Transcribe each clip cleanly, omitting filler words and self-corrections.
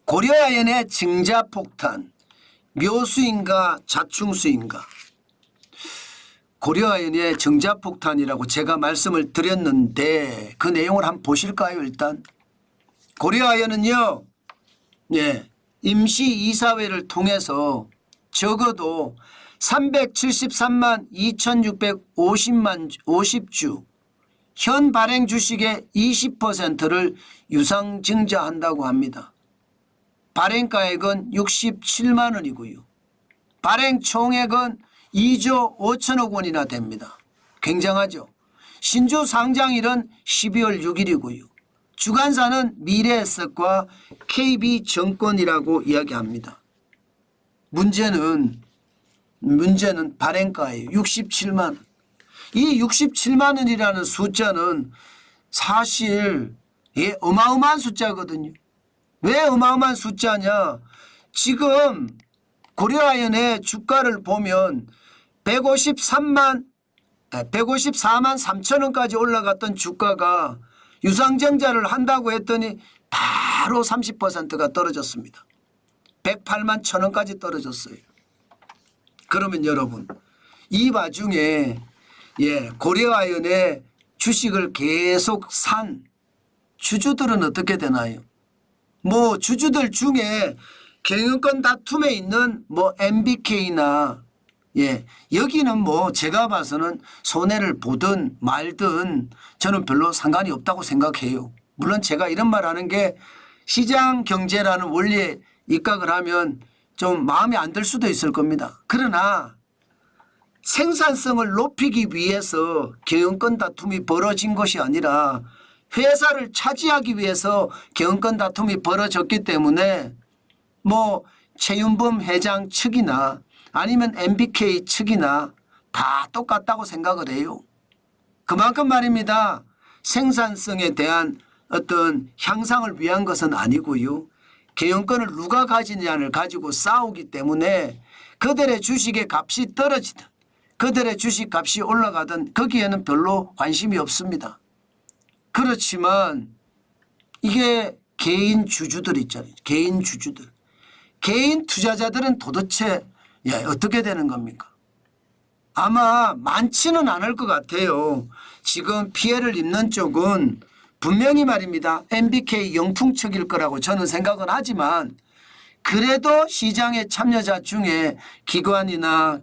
고려아연의 증자폭탄, 묘수인가 자충수인가. 고려아연의 증자폭탄이라고 제가 말씀을 드렸는데 그 내용을 한번 보실까요? 일단 고려아연은요, 임시 이사회를 통해서 적어도 373만 2650주 현 발행 주식의 20%를 유상증자한다고 합니다. 발행가액은 67만 원이고요. 발행 총액은 2조 5천억 원이나 됩니다. 굉장하죠. 신주 상장일은 12월 6일이고요. 주관사는 미래에셋과 KB증권이라고 이야기합니다. 문제는 발행가예요. 67만 원. 이 67만 원이라는 숫자는 사실 어마어마한 숫자거든요. 왜 어마어마한 숫자냐. 지금 고려아연의 주가를 보면 154만 3천 원까지 올라갔던 주가가 유상증자를 한다고 했더니 바로 30%가 떨어졌습니다. 108만 1천 원까지 떨어졌어요. 그러면 여러분, 이 와중에 고려아연의 주식을 계속 산 주주들은 어떻게 되나요? 뭐 주주들 중에 경영권 다툼에 있는 뭐 MBK나 여기는 뭐 제가 봐서는 손해를 보든 말든 저는 별로 상관이 없다고 생각해요. 물론 제가 이런 말 하는 게 시장 경제라는 원리에 입각을 하면 좀 마음에 안 들 수도 있을 겁니다. 그러나 생산성을 높이기 위해서 경영권 다툼이 벌어진 것이 아니라 회사를 차지하기 위해서 경영권 다툼이 벌어졌기 때문에 뭐 최윤범 회장 측이나 아니면 MBK 측이나 다 똑같다고 생각을 해요. 그만큼 말입니다. 생산성에 대한 어떤 향상을 위한 것은 아니고요. 경영권을 누가 가지냐를 가지고 싸우기 때문에 그들의 주식의 값이 떨어지든 그들의 주식 값이 올라가든 거기에는 별로 관심이 없습니다. 그렇지만 이게 개인 주주들 있잖아요. 개인 주주들. 개인 투자자들은 도대체 어떻게 되는 겁니까? 아마 많지는 않을 것 같아요. 지금 피해를 입는 쪽은 분명히 말입니다. MBK 영풍 측일 거라고 저는 생각은 하지만 그래도 시장의 참여자 중에 기관이나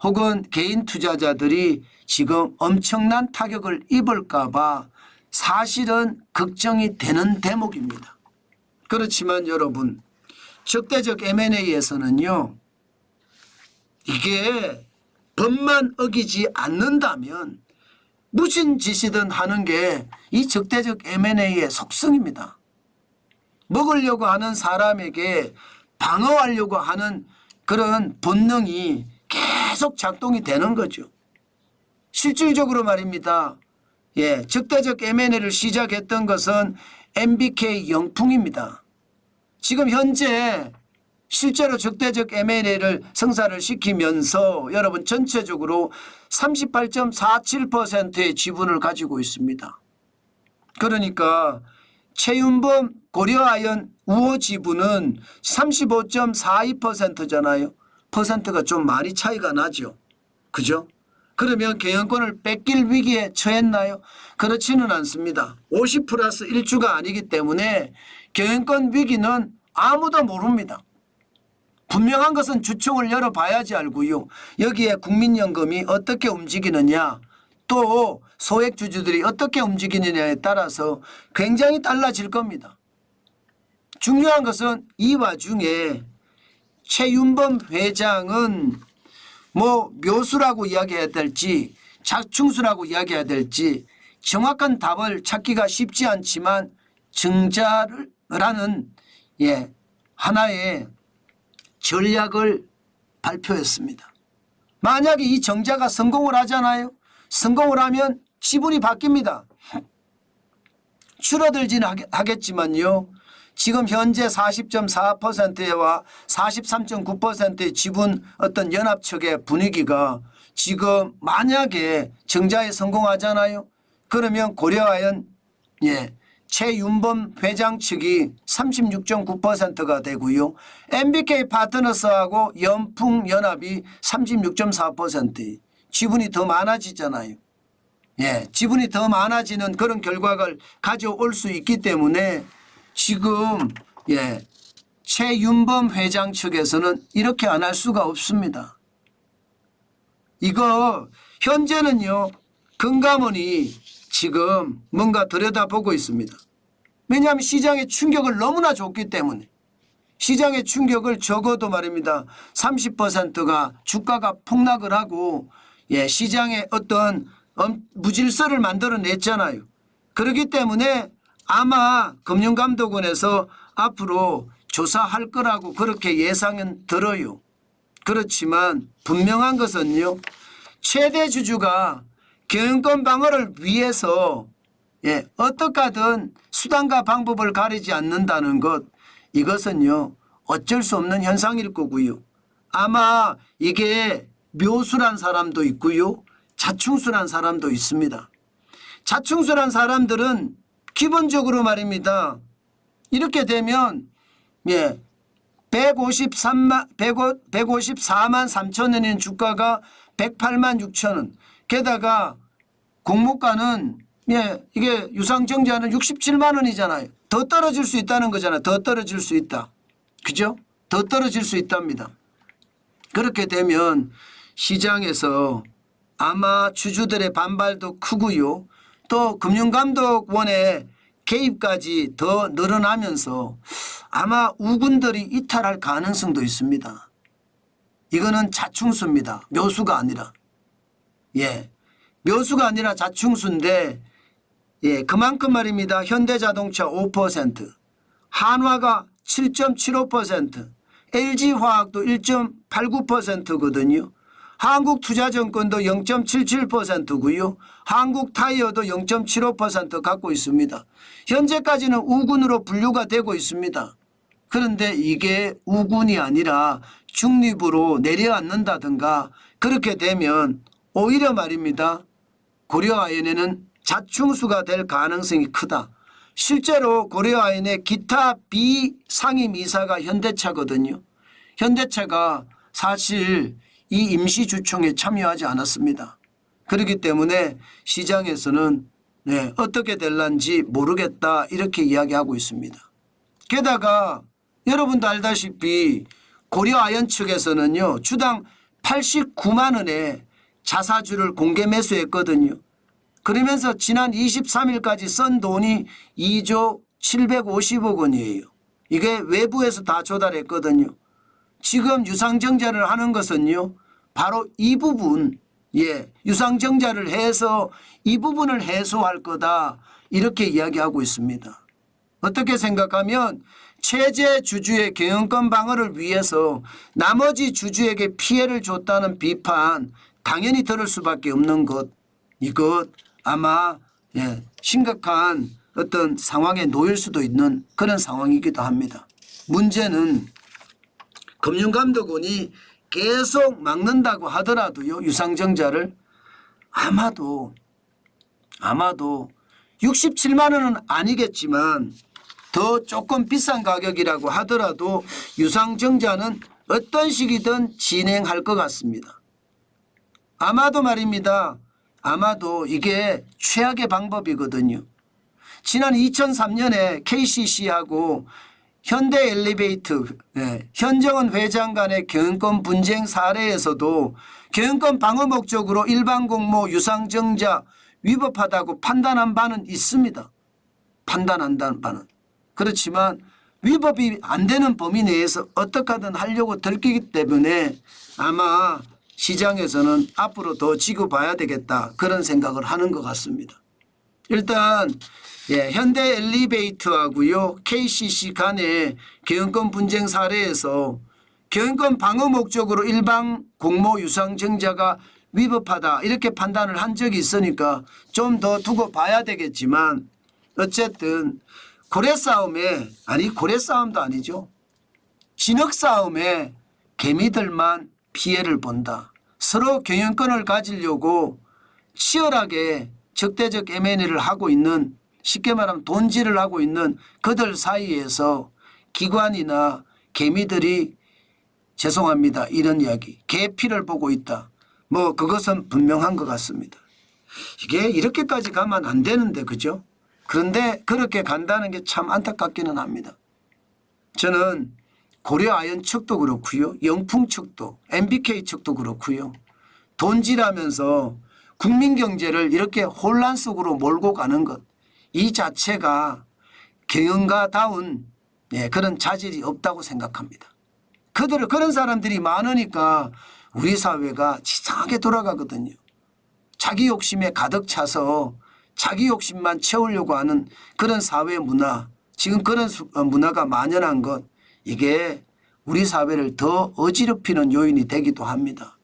혹은 개인 투자자들이 지금 엄청난 타격을 입을까 봐 사실은 걱정이 되는 대목입니다. 그렇지만 여러분, 적대적 M&A에서는요. 이게 법만 어기지 않는다면 무슨 짓이든 하는 게 이 적대적 M&A의 속성입니다. 먹으려고 하는 사람에게 방어하려고 하는 그런 본능이 계속 작동이 되는 거죠. 실질적으로 말입니다. 적대적 M&A를 시작했던 것은 MBK 영풍입니다. 지금 현재 실제로 적대적 M&A를 성사를 시키면서 여러분 전체적으로 38.47%의 지분을 가지고 있습니다. 그러니까 최윤범 고려아연 우호 지분은 35.42%잖아요. 퍼센트가 좀 많이 차이가 나죠. 그죠? 그러면 경영권을 뺏길 위기에 처했나요? 그렇지는 않습니다. 50 플러스 1주가 아니기 때문에 경영권 위기는 아무도 모릅니다. 분명한 것은 주총을 열어봐야지 알고요. 여기에 국민연금이 어떻게 움직이느냐 또 소액주주들이 어떻게 움직이느냐에 따라서 굉장히 달라질 겁니다. 중요한 것은 이 와중에 최윤범 회장은 뭐 묘수라고 이야기해야 될지 자충수라고 이야기해야 될지 정확한 답을 찾기가 쉽지 않지만 증자라는 하나의 전략을 발표했습니다. 만약에 이 정자가 성공을 하잖아요. 성공을 하면 지분이 바뀝니다. 줄어들지는 하겠지만요. 지금 현재 40.4%와 43.9%의 지분 어떤 연합측의 분위기가 지금 만약에 정자에 성공하잖아요. 그러면 고려아연 최윤범 회장 측이 36.9%가 되고요. MBK 파트너스하고 연풍연합이 36.4%. 지분이 더 많아지잖아요. 예, 지분이 더 많아지는 그런 결과를 가져올 수 있기 때문에 지금 최윤범 회장 측에서는 이렇게 안 할 수가 없습니다. 이거 현재는요, 금감원이 지금 뭔가 들여다보고 있습니다. 왜냐하면 시장의 충격을 너무나 줬기 때문에. 시장의 충격을 적어도 말입니다. 30%가 주가가 폭락을 하고 시장에 어떤 무질서를 만들어냈잖아요. 그렇기 때문에 아마 금융감독원에서 앞으로 조사할 거라고 그렇게 예상은 들어요. 그렇지만 분명한 것은요, 최대 주주가 경영권 방어를 위해서 어떻게 하든 수단과 방법을 가리지 않는다는 것, 이것은요 어쩔 수 없는 현상일 거고요. 아마 이게 묘수란 사람도 있고요, 자충수란 사람도 있습니다. 자충수란 사람들은 기본적으로 말입니다. 이렇게 되면 154만 3천 원인 주가가 108만 6천 원. 게다가 공모가는 이게 유상증자는 67만 원이잖아요. 더 떨어질 수 있다는 거잖아요. 더 떨어질 수 있다. 그죠? 더 떨어질 수 있답니다. 그렇게 되면 시장에서 아마 주주들의 반발도 크고요. 또 금융감독원의 개입까지 더 늘어나면서 아마 우군들이 이탈할 가능성도 있습니다. 이거는 자충수입니다. 묘수가 아니라. 묘수가 아니라 자충수인데 그만큼 말입니다. 현대자동차 5%, 한화가 7.75%, LG화학도 1.89%거든요. 한국투자증권도 0.77%고요. 한국타이어도 0.75% 갖고 있습니다. 현재까지는 우군으로 분류가 되고 있습니다. 그런데 이게 우군이 아니라 중립으로 내려앉는다든가 그렇게 되면 오히려 말입니다. 고려아연에는 자충수가 될 가능성이 크다. 실제로 고려아연의 기타 비상임이사가 현대차거든요. 현대차가 사실 이 임시주총에 참여하지 않았습니다. 그렇기 때문에 시장에서는 어떻게 될런지 모르겠다 이렇게 이야기하고 있습니다. 게다가 여러분도 알다시피 고려아연 측에서는요, 주당 89만 원에 자사주를 공개 매수했거든요. 그러면서 지난 23일까지 쓴 돈이 2조 750억 원이에요. 이게 외부에서 다 조달했거든요. 지금 유상증자를 하는 것은요, 바로 이 부분, 유상증자를 해서 이 부분을 해소할 거다 이렇게 이야기하고 있습니다. 어떻게 생각하면 최재 주주의 경영권 방어를 위해서 나머지 주주에게 피해를 줬다는 비판 당연히 들을 수밖에 없는 것, 이것 아마 심각한 어떤 상황에 놓일 수도 있는 그런 상황이기도 합니다. 문제는 금융감독원이 계속 막는다고 하더라도요, 유상증자를 아마도 67만 원은 아니겠지만 더 조금 비싼 가격이라고 하더라도 유상증자는 어떤 식이든 진행할 것 같습니다. 아마도 말입니다. 아마도 이게 최악의 방법이거든요. 지난 2003년에 KCC하고 현대엘리베이터, 현정은 회장 간의 경영권 분쟁 사례에서도 경영권 방어 목적으로 일반 공모 유상증자 위법하다고 판단한 바는 있습니다. 판단한다는 바는. 그렇지만 위법이 안 되는 범위 내에서 어떻게 하든 하려고 들키기 때문에 아마 시장에서는 앞으로 더 지켜봐야 되겠다 그런 생각을 하는 것 같습니다. 일단 현대엘리베이터하고요 KCC 간의 경영권 분쟁 사례에서 경영권 방어 목적으로 일반 공모 유상증자가 위법하다 이렇게 판단을 한 적이 있으니까 좀 더 두고 봐야 되겠지만 어쨌든 고래싸움도 아니죠. 진흙싸움에 개미들만 피해를 본다. 서로 경영권을 가지려고 치열하게 적대적 M&A를 하고 있는 쉽게 말하면 돈질을 하고 있는 그들 사이에서 기관이나 개미들이 죄송합니다. 이런 이야기. 개피를 보고 있다. 뭐 그것은 분명한 것 같습니다. 이게 이렇게까지 가면 안 되는데 그죠? 그런데 그렇게 간다는 게 참 안타깝기는 합니다. 저는 고려아연 측도 그렇고요. 영풍 측도 MBK 측도 그렇고요. 돈질하면서 국민경제를 이렇게 혼란 속으로 몰고 가는 것 이 자체가 경영가다운 그런 자질이 없다고 생각합니다. 그런 사람들이 많으니까 우리 사회가 이상하게 돌아가거든요. 자기 욕심에 가득 차서 자기 욕심만 채우려고 하는 그런 사회 문화, 지금 그런 문화가 만연한 것, 이게 우리 사회를 더 어지럽히는 요인이 되기도 합니다.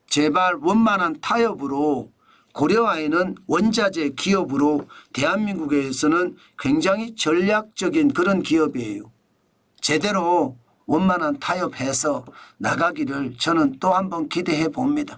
제발 원만한 타협으로 고려아연은 원자재 기업으로 대한민국에서는 굉장히 전략적인 그런 기업이에요. 제대로 원만한 타협해서 나가기를 저는 또 한 번 기대해 봅니다.